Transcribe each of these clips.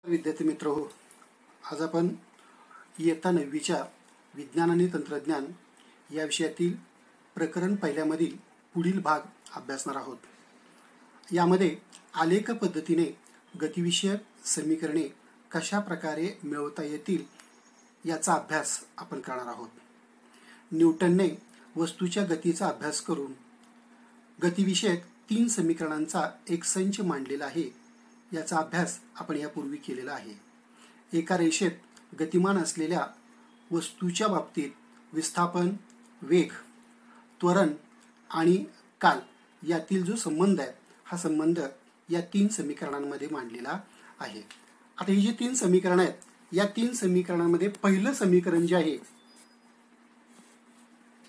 विद्यार्थी मित्र हो, आज आपण इयत्ता 9वीच्या विज्ञान आणि तंत्रज्ञान या विषयातील प्रकरण पहिल्यामधील पुढील भाग अभ्यासणार आहोत. यामध्ये आलेख पद्धतीने गतिविषयक समीकरणे कशा प्रकारे मिळवता येतील याचा अभ्यास आपण करणार आहोत. न्यूटनने वस्तूच्या गतीचा अभ्यास करून गतिविषयक 3 समीकरणांचा एक संच मांडलेला आहे. याचा अभ्यास आपण यापूर्वी केलेला आहे. एका रेषेत गतिमान असलेल्या वस्तूच्या बाबतीत विस्थापन, वेग, त्वरण आणि काल यातील जो संबंध आहे हा संबंध या 3 समीकरणांमध्ये मांडलेला आहे. आता ही जी 3 समीकरण आहेत या 3 समीकरणांमध्ये पहिलं समीकरण जे आहे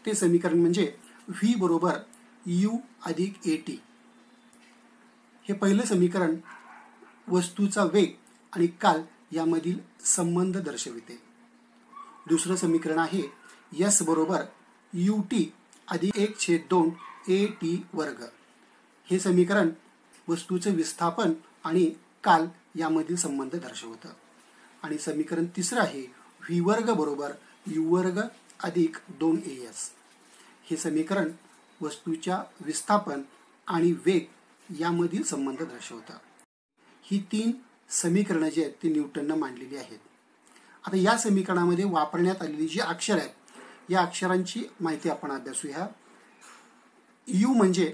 ते समीकरण म्हणजे v बरोबर u अधिक at. हे पहिलं समीकरण वस्तूचा वेग आणि काल यामधील संबंध दर्शविते. दुसरं समीकरण आहे s बरोबर ut अधिक 1/2 at वर्ग. हे समीकरण वस्तूचे विस्थापन आणि काल यामधील संबंध दर्शवतं. आणि समीकरण तिसरं आहे v वर्ग बरोबर u वर्ग अधिक 2as. हे समीकरण वस्तूच्या विस्थापन आणि वेग यामधील संबंध दर्शवतं. ही 3 समीकरणं जी आहेत ती न्यूटननं मांडलेली आहेत. आता या समीकरणामध्ये वापरण्यात आलेली जी अक्षर आहेत या अक्षरांची माहिती आपण अभ्यासूया. u म्हणजे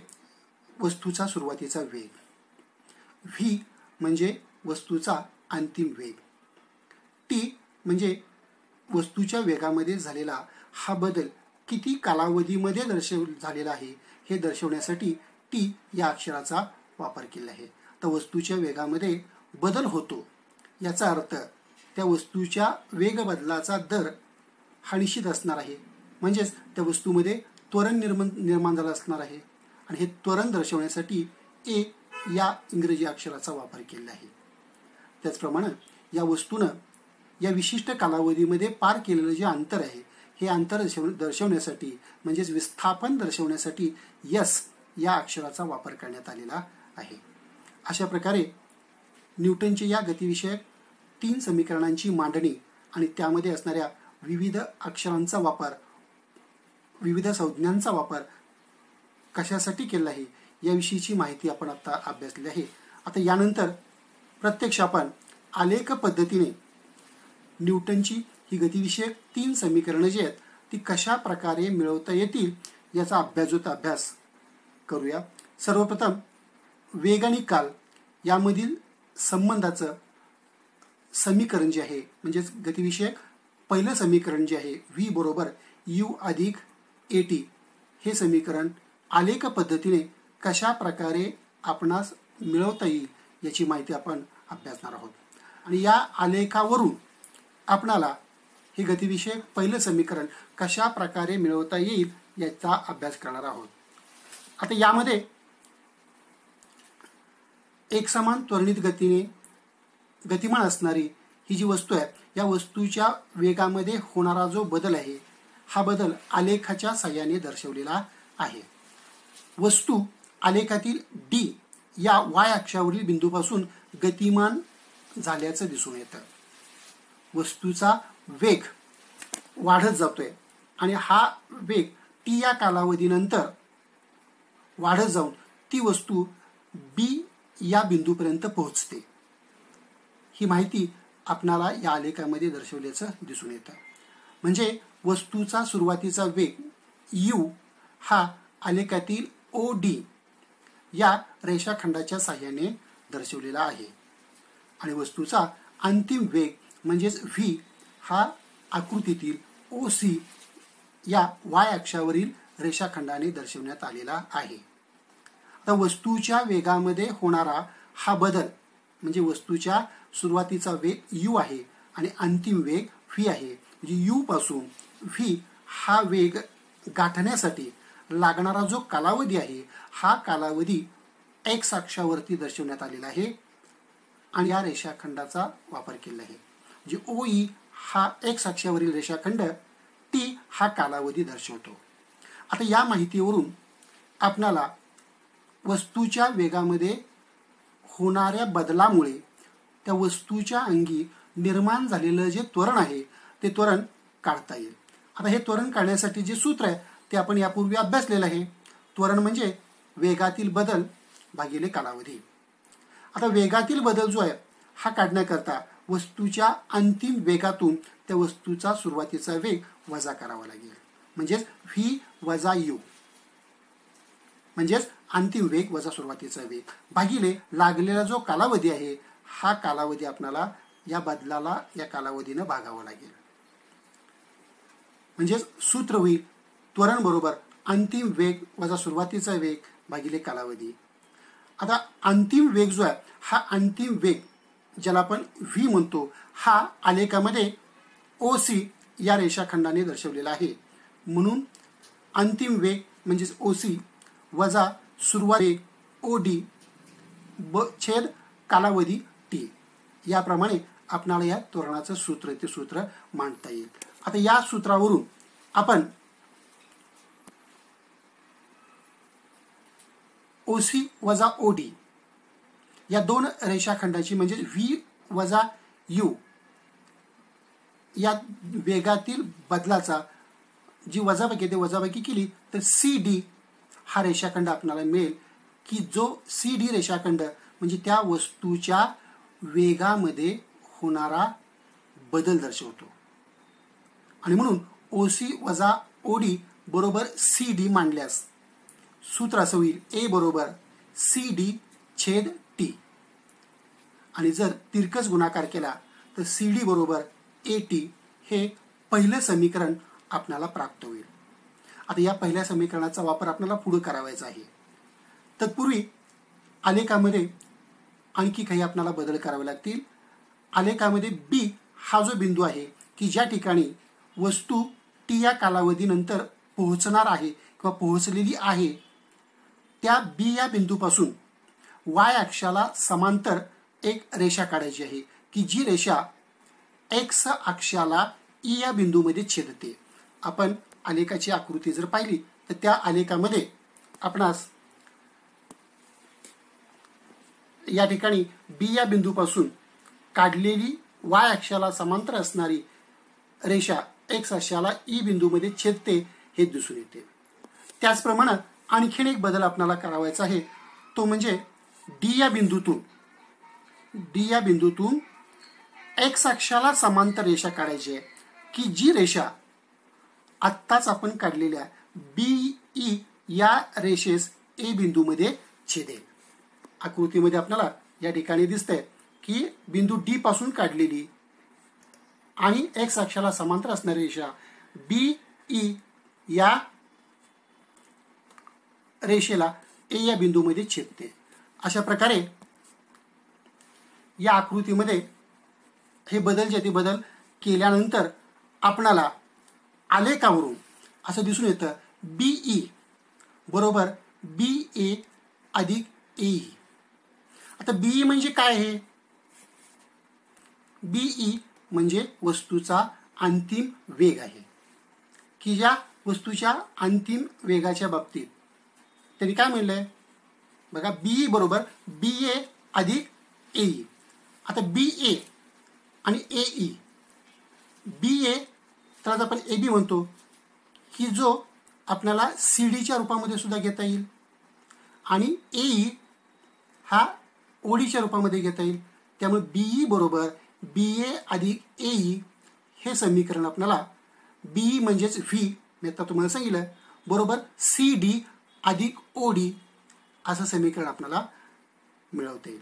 वस्तूचा सुरुवातीचा वेग, v म्हणजे वस्तूचा अंतिम वेग, t म्हणजे वस्तूच्या वेगामध्ये झालेला हा बदल किती कालावधीमध्ये झालेला आहे हे दर्शवण्यासाठी t या अक्षराचा वापर केला आहे. तर वस्तूच्या वेगामध्ये बदल होतो याचा अर्थ त्या वस्तूच्या वेग बदलाचा दर हा निश्चित असणार आहे. म्हणजेच त्या वस्तूमध्ये त्वरण निर्माण झालं असणार आहे. आणि हे त्वरण दर्शवण्यासाठी a या इंग्रजी अक्षराचा वापर केला आहे. त्याचप्रमाणे या वस्तूनं या विशिष्ट कालावधीमध्ये पार केलेलं जे अंतर आहे हे अंतर दर्शवण्यासाठी म्हणजेच विस्थापन दर्शवण्यासाठी s या अक्षराचा वापर करण्यात आलेला आहे. अशा प्रकारे न्यूटनच्या या गतिविषयक 3 समीकरणांची मांडणी आणि त्यामध्ये असणाऱ्या विविध अक्षरांचा वापर, विविध संज्ञांचा वापर कशासाठी केला आहे याविषयीची माहिती आपण आता अभ्यासली आहे. आता यानंतर प्रत्यक्ष आपण आलेख पद्धतीने न्यूटनची ही गतिविषयक 3 समीकरणं जी आहेत ती कशा प्रकारे मिळवता येतील याचा अभ्यास करूया. सर्वप्रथम वेग आणि काल यामधील संबंधाचं समीकरण जे आहे म्हणजेच गतिविषयक पहिलं समीकरण जे आहे v बरोबर u अधिक at हे समीकरण आलेख पद्धतीने कशा प्रकारे आपणास मिळवता येईल याची माहिती आपण अभ्यासणार आहोत. आणि या आलेखावरून आपणाला हे गतिविषयक पहिलं समीकरण कशा प्रकारे मिळवता येईल याचा अभ्यास करणार आहोत. आता यामध्ये एकसमान त्वरणित गतीने गतिमान असणारी ही जी वस्तू आहे या वस्तूच्या वेगामध्ये होणारा जो बदल आहे हा बदल आलेखाच्या साहाय्याने दर्शवलेला आहे. वस्तू आलेखातील d या y अक्षावरील बिंदूपासून गतिमान झाल्याचं दिसून येतं. वस्तूचा वेग वाढत जातोय आणि हा वेग t या कालावधीनंतर वाढत जाऊन ती वस्तू b या बिंदूपर्यंत पोहोचते. ही माहिती आपणाला या आलेखामध्ये दर्शवल्याचं दिसून येतं. म्हणजे वस्तूचा सुरुवातीचा वेग u हा आलेखातील OD या रेषाखंडाच्या साहाय्याने दर्शवलेला आहे. आणि वस्तूचा अंतिम वेग म्हणजेच v हा आकृतीतील OC या y अक्षावरील रेषाखंडाने दर्शवण्यात आलेला आहे. आता वस्तूच्या वेगामध्ये होणारा हा बदल म्हणजे वस्तूच्या सुरुवातीचा वेग u आहे आणि अंतिम वेग v आहे. म्हणजे u पासून v हा वेग गाठण्यासाठी लागणारा जो कालावधी आहे हा कालावधी x अक्षावरती दर्शवण्यात आलेला आहे आणि या रेषाखंडाचा वापर केला आहे. म्हणजे OE हा x अक्षावरील रेषाखंड, t हा कालावधी दर्शवतो. आता या माहितीवरून आपणाला वस्तूच्या वेगामध्ये होणाऱ्या बदलामुळे त्या वस्तूच्या अंगी निर्माण झालेलं जे त्वरण आहे ते त्वरण काढता येईल. आता हे त्वरण काढण्यासाठी जे सूत्र आहे ते आपण यापूर्वी अभ्यासलेलं आहे. त्वरण म्हणजे वेगातील बदल भागिले कालावधी. आता वेगातील बदल जो आहे हा काढण्याकरता वस्तूच्या अंतिम वेगातून त्या वस्तूचा सुरुवातीचा वेग वजा करावा लागेल. म्हणजेच व्ही वजा यू, म्हणजेच अंतिम वेग वजा सुरुवातीचा वेग भागिले लागलेला जो कालावधी आहे हा कालावधी आपल्याला या बदलाला या कालावधीनं भागावा लागेल. म्हणजेच सूत्र होईल त्वरण बरोबर अंतिम वेग वजा सुरुवातीचा वेग भागिले कालावधी. आता अंतिम वेग जो आहे हा अंतिम वेग ज्याला आपण व्ही म्हणतो हा आलेखामध्ये OC या रेषाखंडाने दर्शवलेला आहे. म्हणून अंतिम वेग म्हणजेच OC वजा सुरुवात वेग OD छेद कालावधी T. याप्रमाणे आपल्याला या त्वरणाचं सूत्र ते सूत्र मांडता येईल. आता या सूत्रावरून आपण OC वजा OD या दोन रेषाखंडाची म्हणजे व्ही वजा यू या वेगातील बदलाचा जी वजाबाकी ते वजाबाकी केली तर CD हा रेषाखंड आपल्याला मिळेल की जो CD रेषाखंड म्हणजे त्या वस्तूच्या वेगामध्ये होणारा बदल दर्शवतो. आणि म्हणून OC वजा OD बरोबर CD मांडल्यास सूत्र असं होईल A बरोबर CD छेद T. आणि जर तिरकस गुणाकार केला तर CD बरोबर AT हे पहिलं समीकरण आपल्याला प्राप्त होईल. आता या पहिल्या समीकरणाचा वापर आपल्याला पुढे करावायचा आहे. तत्पूर्वी आलेखामध्ये आणखी काही आपल्याला बदल करावे लागतील. आलेखामध्ये B हा जो बिंदू आहे की ज्या ठिकाणी वस्तू T या कालावधीनंतर पोहोचणार आहे किंवा पोहोचलेली आहे त्या B या बिंदूपासून Y अक्षाला समांतर एक रेषा काढायची आहे की जी रेषा X अक्षाला E या बिंदूमध्ये छेदते. आपण आलेखाची आकृती जर पाहिली तर त्या आलेखामध्ये आपणास या ठिकाणी B या बिंदूपासून काढलेली Y अक्षाला समांतर असणारी रेषा X अक्षाला E बिंदूमध्ये छेदते हे दिसून येते. त्याचप्रमाणे आणखीन एक बदल आपल्याला करावायचा आहे तो म्हणजे D या बिंदूतून X अक्षाला समांतर रेषा काढायची आहे की जी रेषा आत्ताच आपण काढलेल्या BE या रेषेस A बिंदूमध्ये छेदेल. आकृतीमध्ये आपल्याला या ठिकाणी दिसतंय की बिंदू D पासून काढलेली आणि X अक्षाला समांतर असणारी रेषा BE या रेषेला A या बिंदूमध्ये छेदते. अशा प्रकारे या आकृतीमध्ये हे बदल जे ते बदल केल्यानंतर आपणाला आलेखावरून असं दिसून येतं BE बरोबर BA अधिक AE. आता BE म्हणजे काय आहे? BE म्हणजे वस्तूचा अंतिम वेग आहे की ज्या वस्तूच्या अंतिम वेगाच्या बाबतीत त्यांनी काय म्हणलंय बघा BE बरोबर BA अधिक AE. आता BA आणि AE BA तर आपण AB म्हणतो की जो आपल्याला CDच्या रूपामध्ये सुद्धा घेता येईल आणि AE हा ODच्या रूपामध्ये घेता येईल. त्यामुळे BE बरोबर BA अधिक AE हे समीकरण आपल्याला BE म्हणजेच V मी आता तुम्हाला सांगितलं बरोबर CD अधिक OD असं समीकरण आपल्याला मिळवता येईल.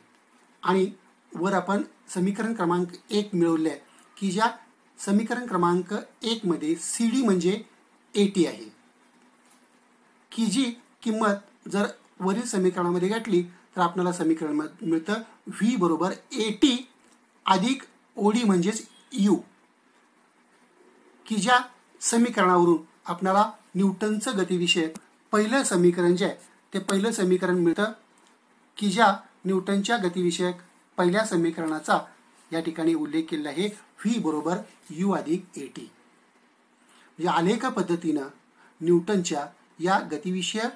आणि वर आपण समीकरण क्रमांक 1 मिळवले आहे की ज्या समीकरण क्रमांक 1 मध्ये CD म्हणजे AT आहे की जी किंमत जर वरील समीकरणामध्ये घातली तर आपल्याला समीकरण मिळतं V बरोबर AT अधिक OD म्हणजेच U की ज्या समीकरणावरून आपल्याला न्यूटनचं गतिविषयक पहिलं समीकरण जे आहे ते पहिलं समीकरण मिळतं की ज्या न्यूटनच्या गतिविषयक पहिल्या समीकरणाचा या ठिकाणी उल्लेख केलेला आहे V बरोबर U अधिक AT. म्हणजे आलेख पद्धतीनं न्यूटनच्या या गतिविषयक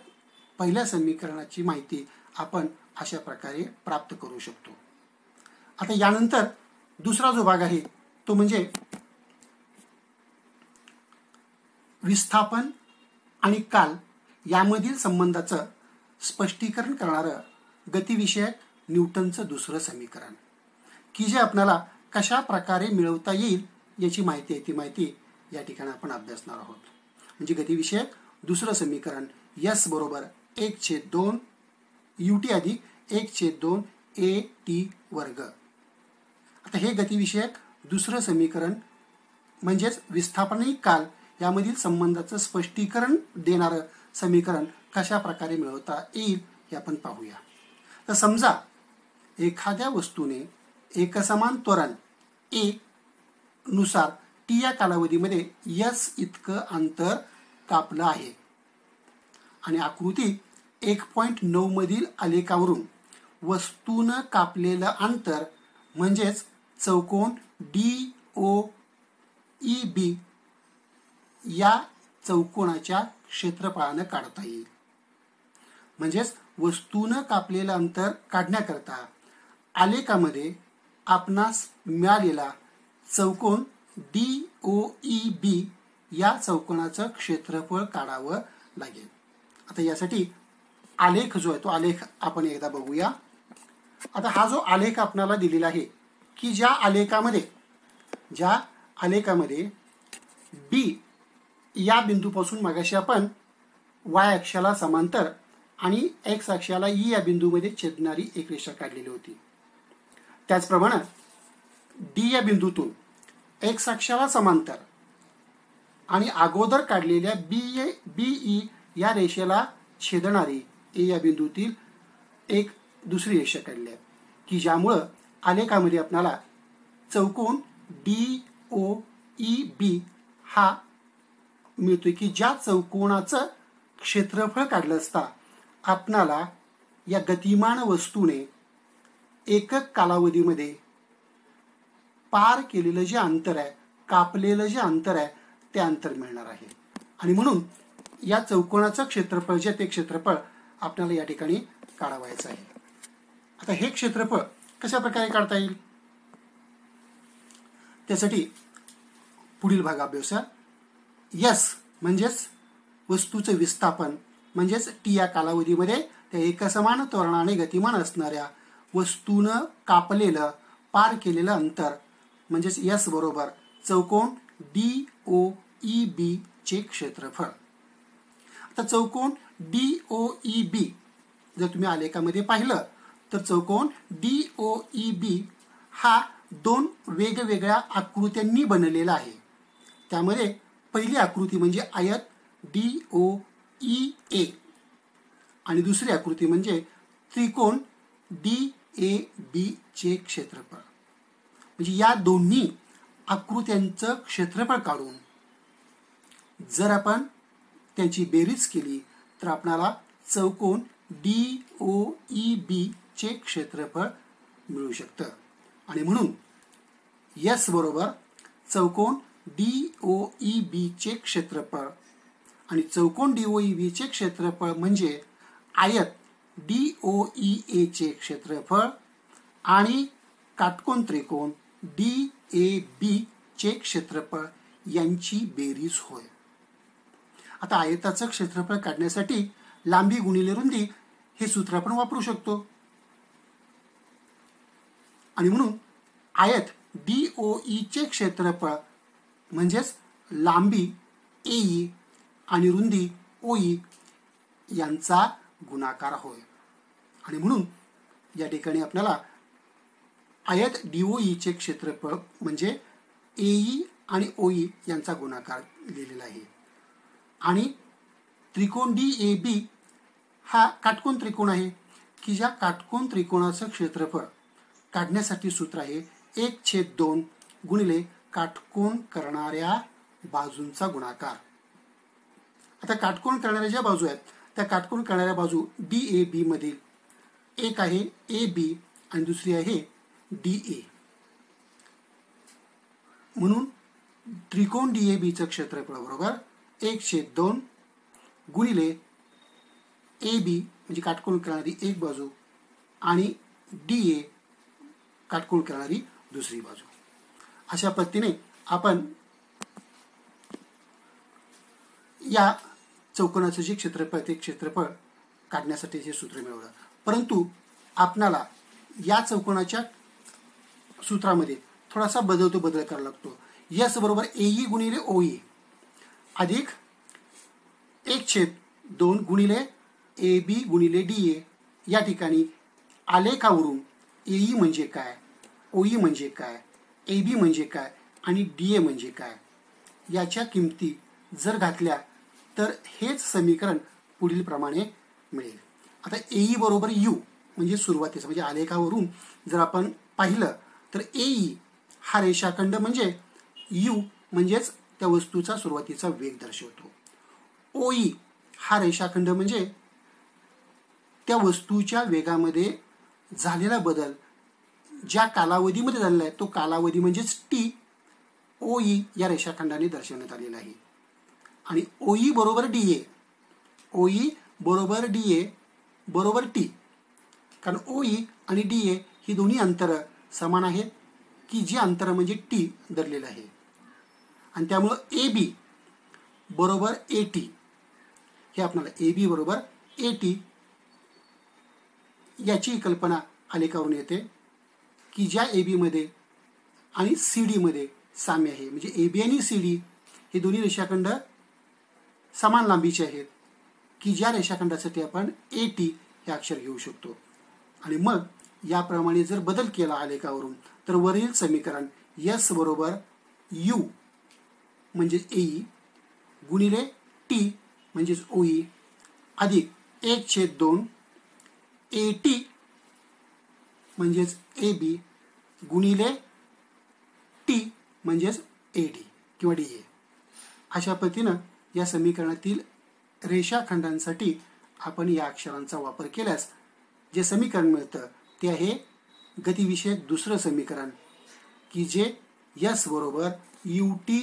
पहिल्या समीकरणाची माहिती आपण अशा प्रकारे प्राप्त करू शकतो. आता यानंतर दुसरा जो भाग आहे तो म्हणजे विस्थापन आणि काल यामधील संबंधाचं स्पष्टीकरण करणारं गतिविषयक न्यूटनचं दुसरं समीकरण, की जे आपल्याला कशा प्रकारे मिळवता येईल याची माहिती आहे. ती माहिती या ठिकाणी आपण अभ्यासणार आहोत. म्हणजे गतिविषयक दुसरं समीकरण S बरोबर 1/2 UT अधिक 1/2 AT वर्ग. आता हे गतिविषयक दुसरं समीकरण म्हणजेच विस्थापन आणि काल यामधील संबंधाचं स्पष्टीकरण देणारं समीकरण कशा प्रकारे मिळवता येईल हे आपण पाहूया. तर समजा एखाद्या वस्तूने एकसमान त्वरण A नुसार T या कालावधीमध्ये S इतकं अंतर कापलं आहे आणि आकृती 1.9 मधील आलेखावरून वस्तूनं कापलेलं अंतर म्हणजेच चौकोन DOEB या चौकोनाच्या क्षेत्रफळानं काढता येईल. म्हणजेच वस्तूनं कापलेलं अंतर काढण्याकरता आलेखामध्ये आपणास मिळालेला चौकोन DOEB या चौकोनाचं क्षेत्रफळ काढावं लागेल. आता यासाठी आलेख जो आहे तो आलेख आपण एकदा बघूया. आता हा जो आलेख आपल्याला दिलेला आहे की ज्या आलेखामध्ये B या बिंदूपासून मगाशी आपण Y अक्षाला समांतर आणि X अक्षाला E या बिंदूमध्ये छेदणारी एक रेषा काढलेली होती. त्याचप्रमाणे D या बिंदूतून X अक्षाला समांतर आणि अगोदर काढलेल्या BE या रेषेला छेदणारी A या बिंदूतील एक दुसरी रेषा काढली आहे की ज्यामुळं आलेखामध्ये आपल्याला चौकोन DOEB हा मिळतोय की ज्या चौकोनाचं क्षेत्रफळ काढलं असता आपणाला या गतिमान वस्तूने एकक कालावधीमध्ये पार केलेलं जे अंतर आहे, कापलेलं जे अंतर आहे ते अंतर मिळणार आहे. आणि म्हणून या चौकोनाचं क्षेत्रफळ जे ते क्षेत्रफळ आपल्याला या ठिकाणी काढावायचं आहे. आता हे क्षेत्रफळ कशा प्रकारे काढता येईल त्यासाठी पुढील भाग अभ्यासा. S म्हणजेच वस्तूचं विस्थापन म्हणजेच T या कालावधीमध्ये त्या एकसमान त्वरणाने गतिमान असणाऱ्या वस्तूनं कापलेलं पार केलेलं अंतर म्हणजेच S बरोबर चौकोन DOEB चे क्षेत्रफळ. आता चौकोन DOEB जर तुम्ही आलेखामध्ये पाहिलं तर चौकोन DOEB हा दोन वेगवेगळ्या आकृत्यांनी बनलेला आहे. त्यामध्ये पहिली आकृती म्हणजे आयत DOEA आणि दुसरी आकृती म्हणजे त्रिकोण DAB चे क्षेत्रफळ. म्हणजे या दोन्ही आकृत्यांचं क्षेत्रफळ काढून जर आपण त्यांची बेरीज केली तर आपल्याला चौकोन DOEB चे क्षेत्रफळ मिळू शकतं. आणि म्हणून S बरोबर चौकोन DOEB चे क्षेत्रफळ आणि चौकोन DOEB चे क्षेत्रफळ म्हणजे आयत DOEA चे क्षेत्रफळ आणि काटकोन त्रिकोण DAB चे क्षेत्रफळ यांची बेरीज होय. आता आयताचं क्षेत्रफळ काढण्यासाठी लांबी गुणिले रुंदी हे सूत्र आपण वापरू शकतो. आणि म्हणून आयत DOE चे क्षेत्रफळ म्हणजेच लांबी AE आणि रुंदी OE यांचा गुणाकार होय. आणि म्हणून या ठिकाणी आपल्याला आयत DOE चे क्षेत्रफळ म्हणजे AE आणि OE यांचा गुणाकार लिहिलेला आहे. आणि त्रिकोण DAB हा काटकोन त्रिकोण आहे की ज्या काटकोन त्रिकोणाचं क्षेत्रफळ काढण्यासाठी सूत्र आहे 1/2 गुणिले काटकोन करणाऱ्या बाजूंचा गुणाकार. आता काटकोन करणाऱ्या ज्या बाजू आहेत त्या काटकोन करणाऱ्या बाजू DAB मधील एक आहे AB आणि दुसरी आहे DA. म्हणून त्रिकोण DAB चं क्षेत्रफळ बरोबर 1/2 गुणिले AB म्हणजे काटकोन करणारी एक बाजू आणि DA काटकोन करणारी दुसरी बाजू. अशा पद्धतीने आपण या चौकोनाचं जे क्षेत्रफळ ते क्षेत्रफळ काढण्यासाठी हे सूत्र मिळवलं. परंतु आपणाला या चौकोनाच्या सूत्रामध्ये थोडासा बदल करावा लागतो. यस बरोबर एई गुणिले ओई अधिक 1/2 गुणिले ए बी गुणिले डी ए. या ठिकाणी आलेखावरून एई म्हणजे काय, ओई म्हणजे काय, ए बी म्हणजे काय आणि डी ए म्हणजे काय याच्या किमती जर घातल्या तर हेच समीकरण पुढील प्रमाणे मिळेल. आता एई बरोबर यू म्हणजे सुरुवातीचं म्हणजे आलेखावरून जर आपण पाहिलं तर एई हा रेषाखंड म्हणजे यू म्हणजेच त्या वस्तूचा सुरुवातीचा वेग दर्शवतो. ओई हा रेषाखंड म्हणजे त्या वस्तूच्या वेगामध्ये झालेला बदल ज्या कालावधीमध्ये झालेला आहे तो कालावधी म्हणजेच टी ओई या रेषाखंडाने दर्शवण्यात आलेला आहे. आणि ओई बरोबर डी ए, ओई बरोबर डी ए बरोबर टी, कारण ओई आणि डी ए ही दोन्ही अंतरं समान आहेत की जी अंतर म्हणजे टी धरलेलं आहे. आणि त्यामुळं ए बी बरोबर ए टी हे आपल्याला ए बी बरोबर ए टी याची कल्पना आलेखावरून येते की ज्या ए बीमध्ये आणि सी डीमध्ये साम्य आहे. म्हणजे ए बी आणि सी डी हे दोन्ही रेषाखंड समान लांबीचे आहेत की ज्या रेषाखंडासाठी आपण ए टी हे अक्षर घेऊ शकतो. आणि मग याप्रमाणे जर बदल केला आलेखावरून तर वरील समीकरण यस बरोबर यू म्हणजेच एई गुणिले टी म्हणजेच ओई अधिक 1/2 ए टी म्हणजेच ए बी गुणिले टी म्हणजेच ए डी किंवा डी ए. अशा पद्धतीनं या समीकरणातील रेषाखंडांसाठी आपण या अक्षरांचा वापर केल्यास जे समीकरण मिळतं ते आहे गतिविषयक दुसरं समीकरण की जे यस बरोबर यू टी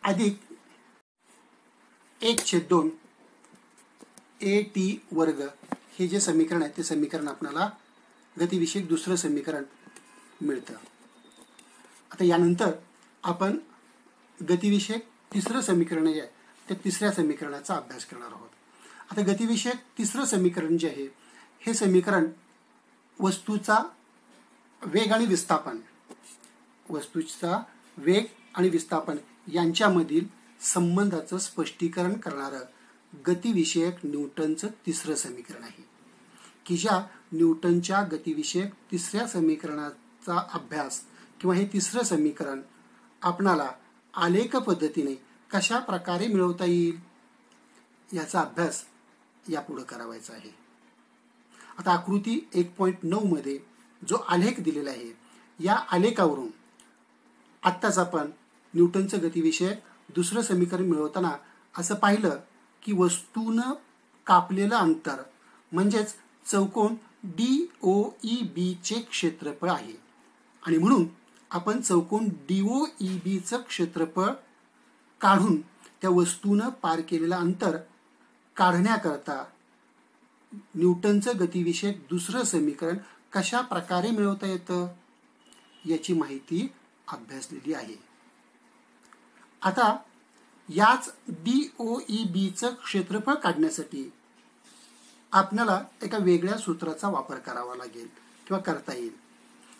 अधिक 1/2 ए टी वर्ग हे जे समीकरण आहे ते समीकरण आपल्याला गतिविषयक दुसरं समीकरण मिळतं. आता यानंतर आपण गतिविषयक तिसरं समीकरण जे आहे त्या तिसऱ्या समीकरणाचा अभ्यास करणार आहोत. आता गतिविषयक तिसरं समीकरण जे आहे हे समीकरण वस्तूचा वेग आणि विस्थापन, वस्तूचा वेग आणि विस्थापन यांच्यामधील संबंधाचं स्पष्टीकरण करणारं गतिविषयक न्यूटनचं तिसरं समीकरण आहे की ज्या न्यूटनच्या गतिविषयक तिसऱ्या समीकरणाचा अभ्यास किंवा हे तिसरं समीकरण आपणाला आलेख पद्धतीने कशा प्रकारे मिळवता येईल याचा अभ्यास यापुढे करावायचा आहे. आता आकृती 1.9 मध्ये जो आलेख दिलेला आहे या आलेखावरून आत्ताच आपण न्यूटनचं गतिविषयक दुसरं समीकरण मिळवताना असं पाहिलं की वस्तूनं कापलेलं अंतर म्हणजेच चौकोन DOEB चे क्षेत्रफळ आहे. आणि म्हणून आपण चौकोन DOEB चं क्षेत्रफळ काढून त्या वस्तूनं पार केलेलं अंतर काढण्याकरता न्यूटनचं गतिविषयक दुसरं समीकरण कशा प्रकारे मिळवता येतं याची माहिती अभ्यासलेली आहे. आता याच DOEB चं क्षेत्रफळ काढण्यासाठी आपल्याला एका वेगळ्या सूत्राचा वापर करावा लागेल किंवा करता येईल.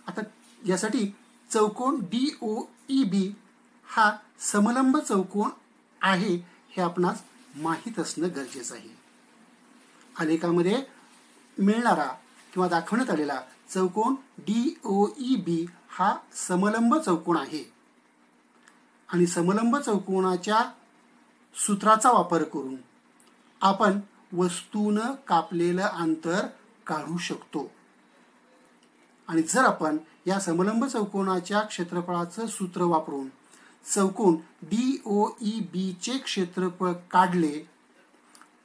आता यासाठी चौकोन DOEB हा समलंब चौकोन आहे हे आपणास माहीत असणं गरजेचं आहे. आलेखामध्ये मिळणारा किंवा दाखवण्यात आलेला चौकोन DOEB हा समलंब चौकोन आहे आणि समलंब चौकोनाच्या सूत्राचा वापर करून आपण वस्तूनं कापलेलं अंतर काढू शकतो. आणि जर आपण या समलंब चौकोनाच्या क्षेत्रफळाचं सूत्र वापरून चौकोन DOEB चे क्षेत्रफळ काढले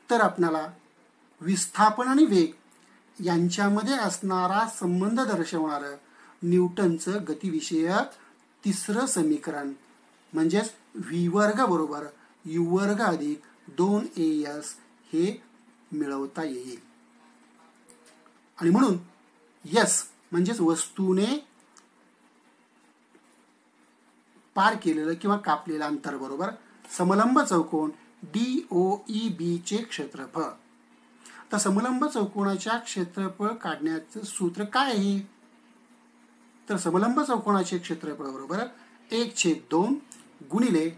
तर आपल्याला विस्थापन आणि वेग यांच्यामध्ये असणारा संबंध दर्शवणारं न्यूटनचं गतिविषयक तिसरं समीकरण म्हणजेच व्ही वर्ग बरोबर यू वर्ग अधिक 2AS हे मिळवता येईल. आणि म्हणून यस म्हणजेच वस्तूने पार केलेलं किंवा कापलेलं अंतर बरोबर समलंब चौकोन DOEB चे क्षेत्रफळ. तर समलंब चौकोनाच्या क्षेत्रफळ काढण्याचं सूत्र काय आहे? तर समलंब चौकोनाचे क्षेत्रफळ बरोबर 1/2 गुणिले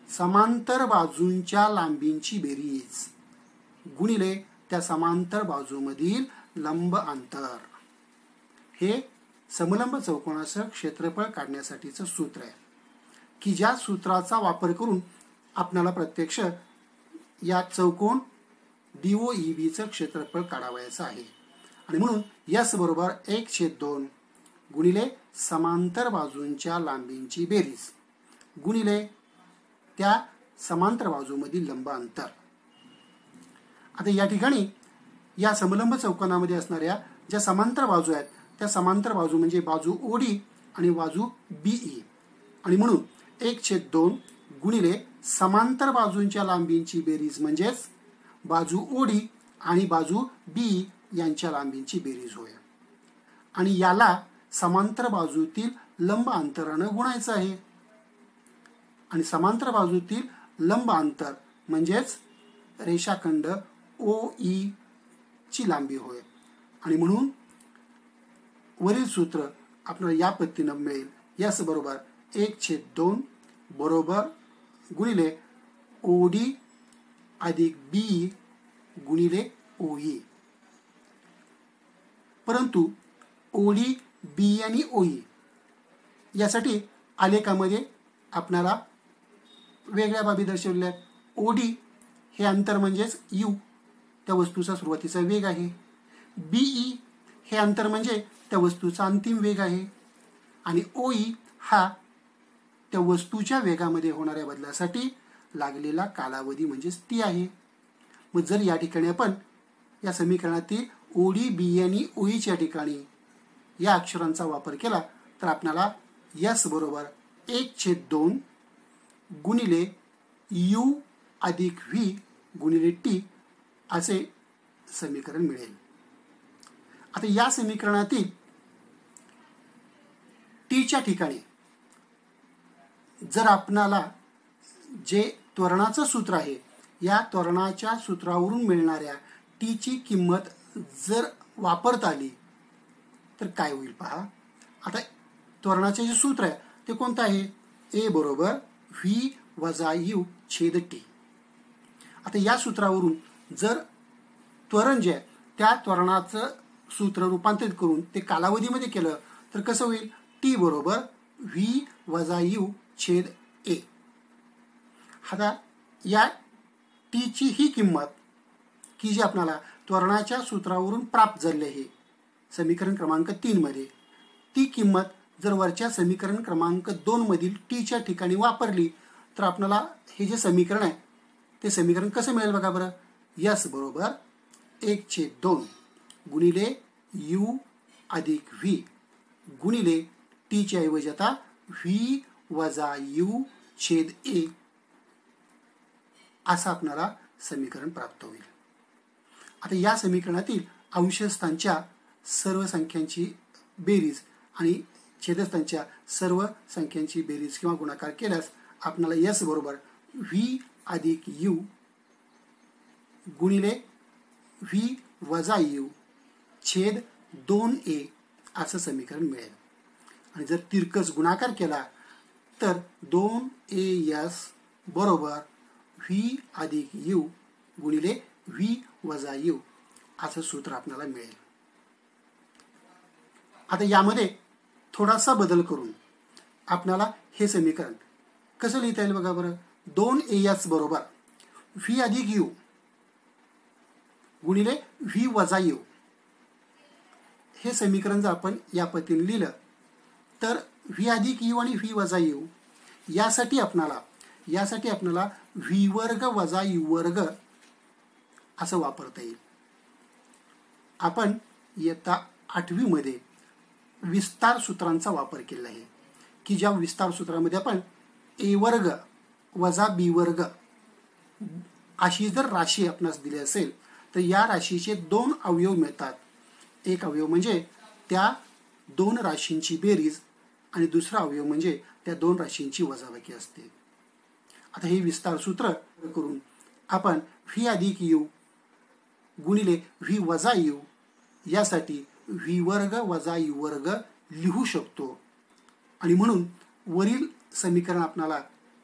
समांतर बाजूंच्या लांबींची बेरीज गुणिले त्या समांतर बाजूमधील लंब अंतर. हे समलंब चौकोनाचं क्षेत्रफळ काढण्यासाठीचं सूत्र आहे की ज्या सूत्राचा वापर करून आपल्याला प्रत्यक्ष या चौकोन DOEB चं क्षेत्रफळ काढावयाचं आहे. आणि म्हणून S बरोबर 1/2 गुणिले समांतर बाजूंच्या लांबींची बेरीज गुणिले त्या समांतर बाजूमधील लंब अंतर. आता या ठिकाणी या समलंब चौकोनामध्ये असणाऱ्या ज्या समांतर बाजू आहेत त्या समांतर बाजू म्हणजे बाजू OD आणि बाजू BE. आणि म्हणून 1/2 गुणिले समांतर बाजूंच्या लांबींची बेरीज म्हणजेच बाजू OD आणि बाजू BE यांच्या लांबींची बेरीज होय. आणि याला समांतर बाजूतील लंब अंतरानं गुणायचं आहे. आणि समांतर बाजूतील लंब अंतर म्हणजेच रेषाखंड OE ची लांबी होय. आणि म्हणून वरील सूत्र आपल्याला या पद्धतीनं मिळेल. S बरोबर 1/2 बरोबर गुणिले OD अधिक BE गुणिले OE. परंतु OD, BE आणि OE यासाठी आलेखामध्ये आपल्याला वेगळ्या बाबी दर्शवलेल्या आहेत. OD हे अंतर म्हणजेच U त्या वस्तूचा सुरुवातीचा वेग आहे. BE हे अंतर म्हणजे त्या वस्तूचा अंतिम वेग आहे. आणि OE हा त्या वस्तूच्या वेगामध्ये होणाऱ्या बदलासाठी लागलेला कालावधी म्हणजेच टी आहे. मग जर या ठिकाणी आपण या समीकरणातील OD, BE आणि OEच्या ठिकाणी या अक्षरांचा वापर केला तर आपल्याला S बरोबर 1/2 गुणिले U अधिक V गुणिले T असे समीकरण मिळेल. आता या समीकरणातील टीच्या ठिकाणी जर आपणाला जे त्वरणाचं सूत्र आहे या त्वरणाच्या सूत्रावरून मिळणाऱ्या टीची किंमत जर वापरता आली तर काय होईल पहा. आता त्वरणाचे जे सूत्र आहे ते कोणतं आहे? A बरोबर V वजा U छेद T. आता या सूत्रावरून जर त्वरण जे आहे त्या त्वरणाचं सूत्र रूपांतरित करून ते कालावधीमध्ये केलं तर कसं होईल? T बरोबर V वजा U छेद A. आता या टीची ही किंमत की जी आपल्याला त्वरणाच्या सूत्रावरून प्राप्त झाली आहे समीकरण क्रमांक 3 मध्ये, ती किंमत जर वरच्या समीकरण क्रमांक 2 मधील टीच्या ठिकाणी वापरली तर आपल्याला हे जे समीकरण आहे ते समीकरण कसं मिळेल बघा बरं. S बरोबर 1/2 गुणिले U अधिक V गुणिले टीच्या ऐवजी आता V वजा U छेद A असं आपल्याला समीकरण प्राप्त होईल. आता या समीकरणातील अंशस्थांच्या सर्व संख्यांची बेरीज आणि छेदस्थांच्या सर्व संख्यांची बेरीज किंवा गुणाकार केल्यास आपल्याला S बरोबर V अधिक U गुणिले V वजा U छेद 2A असं समीकरण मिळेल. आणि जर तिरकस गुणाकार केला तर 2AS बरोबर V अधिक U गुणिले V वजा U असं सूत्र आपल्याला मिळेल. आता यामध्ये थोडासा बदल करून आपल्याला हे समीकरण कसं लिहिता येईल बघा बरं. 2AS बरोबर V अधिक U गुणिले V वजा U हे समीकरण जर आपण या पद्धतीने लिहिलं तर V अधिक U आणि V वजा U यासाठी आपल्याला V वर्ग वजा U वर्ग असं वापरता येईल. आपण इयत्ता 8वी मध्ये विस्तार सूत्रांचा वापर केला आहे की ज्या विस्तार सूत्रामध्ये आपण A वर्ग वजा B वर्ग अशी जर राशी आपणास दिली असेल तर या राशीचे 2 अवयव मिळतात. एक अवयव म्हणजे त्या 2 राशींची बेरीज आणि दुसरा अवयव म्हणजे त्या दोन राशींची वजाबाकी असते. आता हे विस्तार सूत्र करून आपण व्ही अधिक यू गुणिले व्ही वजा यू यासाठी व्ही वर्ग वजा यू वर्ग लिहू शकतो. आणि म्हणून वरील समीकरण आपल्याला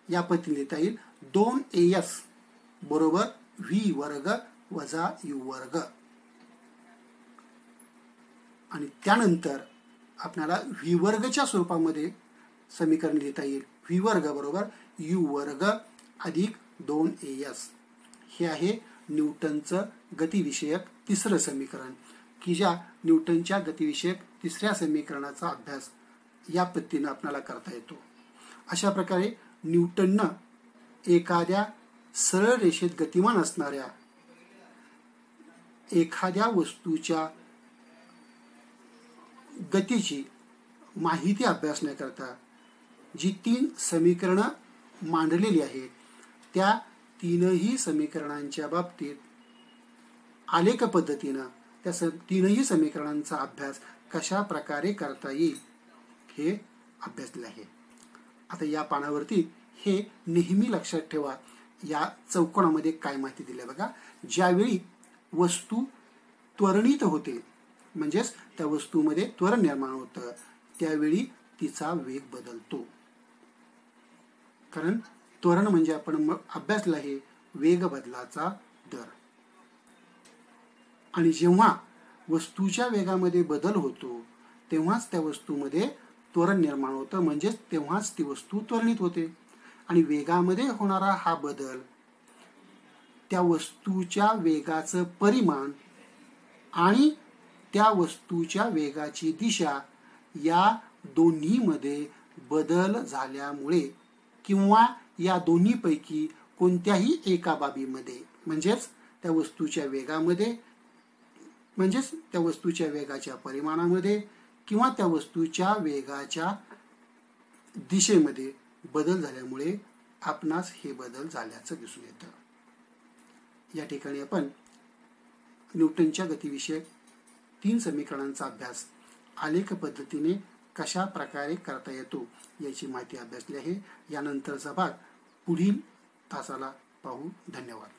या पद्धतीने लिहिता येईल. 2as बरोबर व्ही वर्ग वजा यू वर्ग. आणि त्यानंतर आपल्याला व्ही वर्गच्या स्वरूपामध्ये समीकरण लिहिता येईल. व्ही वर्ग बरोबर यू वर्ग अधिक 2as. हे आहे न्यूटनचं गतिविषयक तिसरं समीकरण, की ज्या न्यूटनच्या गतिविषयक तिसऱ्या समीकरणाचा अभ्यास या पद्धतीनं आपल्याला करता येतो. अशा प्रकारे न्यूटननं एखाद्या सरळ रेषेत गतिमान असणाऱ्या एखाद्या वस्तूच्या गतीची माहिती अभ्यासण्याकरता जी 3 समीकरणं मांडलेली आहेत त्या तीनही समीकरणांच्या बाबतीत आलेख पद्धतीनं त्या तीनही समीकरणांचा अभ्यास कशा प्रकारे करता येईल हे अभ्यासले आहे. आता या पानावरती हे नेहमी लक्षात ठेवा, या चौकोनामध्ये काय माहिती दिली बघा. ज्यावेळी वस्तू त्वरणित होते म्हणजेच त्या वस्तूमध्ये त्वरण निर्माण होतं त्यावेळी तिचा वेग बदलतो. कारण त्वरण म्हणजे आपण अभ्यासलं आहे वेग बदलाचा दर. आणि जेव्हा वस्तूच्या वेगामध्ये बदल होतो तेव्हाच त्या वस्तूमध्ये त्वरण निर्माण होतं, म्हणजेच तेव्हाच ती वस्तू त्वरणित होते. आणि वेगामध्ये होणारा हा बदल त्या वस्तूच्या वेगाचं परिमाण आणि त्या वस्तूच्या वेगाची दिशा या दोन्हीमध्ये बदल झाल्यामुळे किंवा या दोन्हीपैकी कोणत्याही एका बाबीमध्ये म्हणजेच त्या वस्तूच्या वेगामध्ये म्हणजेच त्या वस्तूच्या वेगाच्या परिमाणामध्ये किंवा त्या वस्तूच्या वेगाच्या दिशेमध्ये बदल झाल्यामुळे आपणास हे बदल झाल्याचं दिसून येतं. या ठिकाणी आपण न्यूटनच्या गतिविषयक 3 समीकरणांचा अभ्यास आलेख पद्धतीने कशा प्रकारे करता येतो याची माहिती अभ्यासली आहे. यानंतरचा भाग पुढील तासाला पाहू. धन्यवाद.